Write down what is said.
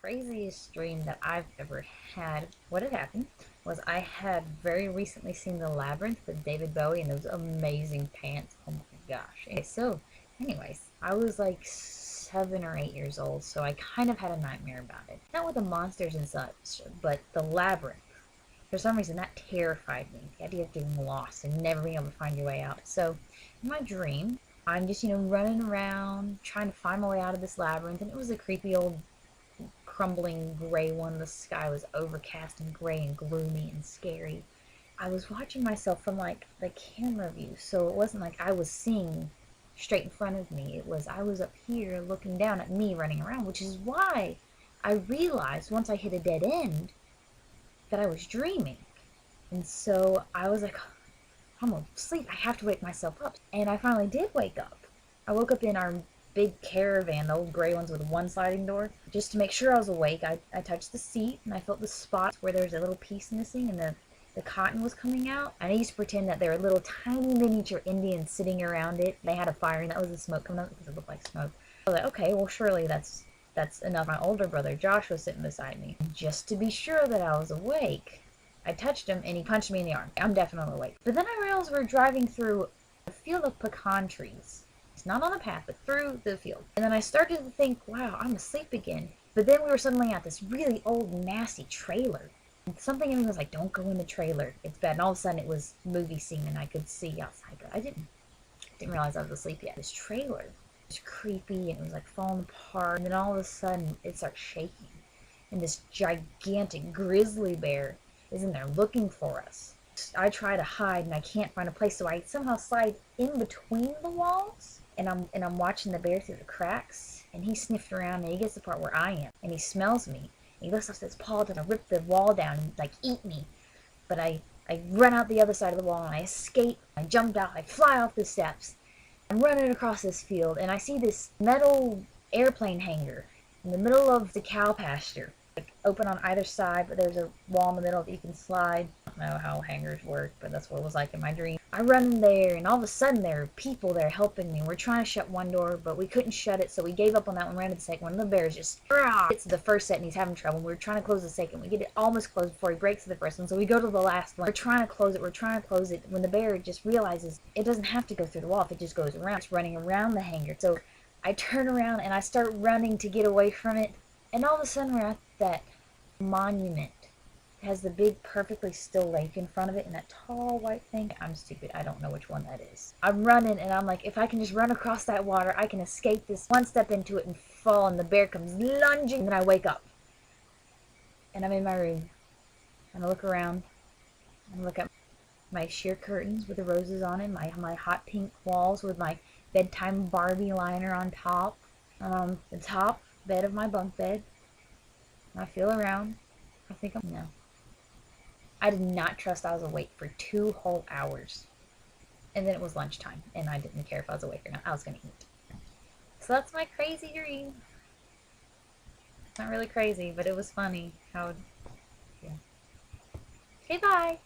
craziest dream that I've ever had. What had happened was I had very recently seen The Labyrinth with David Bowie and those amazing pants. Oh my gosh. Anyways, I was like 7 or 8 years old, so I kind of had a nightmare about it. Not with the monsters and such, but The Labyrinth. For some reason, that terrified me. The idea of getting lost and never being able to find your way out. So, in my dream, I'm just, running around trying to find my way out of this labyrinth, and it was a creepy old crumbling gray one. The sky was overcast and gray and gloomy and scary. I was watching myself from like the camera view, so it wasn't like I was seeing straight in front of me. It was I was up here looking down at me running around, which is why I realized once I hit a dead end that I was dreaming. And so I was like, I'm asleep. I have to wake myself up. And I finally did wake up. I woke up in our big caravan, the old gray ones with one sliding door. Just to make sure I was awake, I touched the seat and I felt the spots where there was a little piece missing and the cotton was coming out. And I used to pretend that there were little tiny miniature Indians sitting around it. They had a fire and that was the smoke coming up because it looked like smoke. I was like, okay, well surely that's enough. My older brother, Josh, was sitting beside me. Just to be sure that I was awake, I touched him and he punched me in the arm. I'm definitely awake. But then I realized we were driving through a field of pecan trees. It's not on a path, but through the field. And then I started to think, wow, I'm asleep again. But then we were suddenly at this really old, nasty trailer. And something in me was like, don't go in the trailer. It's bad. And all of a sudden it was movie scene and I could see outside. But I didn't realize I was asleep yet. This trailer was creepy and it was like falling apart. And then all of a sudden it starts shaking. And this gigantic grizzly bear is in there looking for us. I try to hide and I can't find a place, so I somehow slide in between the walls and I'm watching the bear through the cracks, and he sniffed around and he gets to the part where I am and he smells me and he lifts up his paw to rip the wall down and like eat me. But I run out the other side of the wall and I escape. I jump out, I fly off the steps. I'm running across this field and I see this metal airplane hangar in the middle of the cow pasture. Like open on either side, but there's a wall in the middle that you can slide. I don't know how hangars work, but that's what it was like in my dream. I run in there, and all of a sudden there are people there helping me. We're trying to shut one door, but we couldn't shut it, so we gave up on that one, ran to the second one. And the bear's just gets to the first set, and he's having trouble. We were trying to close the second. We get it almost closed before he breaks the first one, so we go to the last one. We're trying to close it. When the bear just realizes it doesn't have to go through the wall if it just goes around. It's running around the hangar. So I turn around, and I start running to get away from it, and all of a sudden we're at that monument. It has the big perfectly still lake in front of it and that tall white thing. I'm stupid, I don't know which one that is. I'm running and I'm like, if I can just run across that water, I can escape this. One step into it and fall, and the bear comes lunging, and then I wake up and I'm in my room and I look around and look at my sheer curtains with the roses on it, my hot pink walls with my bedtime Barbie liner on top, the top bed of my bunk bed. I feel around. I think no. I did not trust I was awake for 2 whole hours. And then it was lunchtime, and I didn't care if I was awake or not. I was going to eat. So that's my crazy dream. It's not really crazy, but it was funny. Yeah. Okay, bye.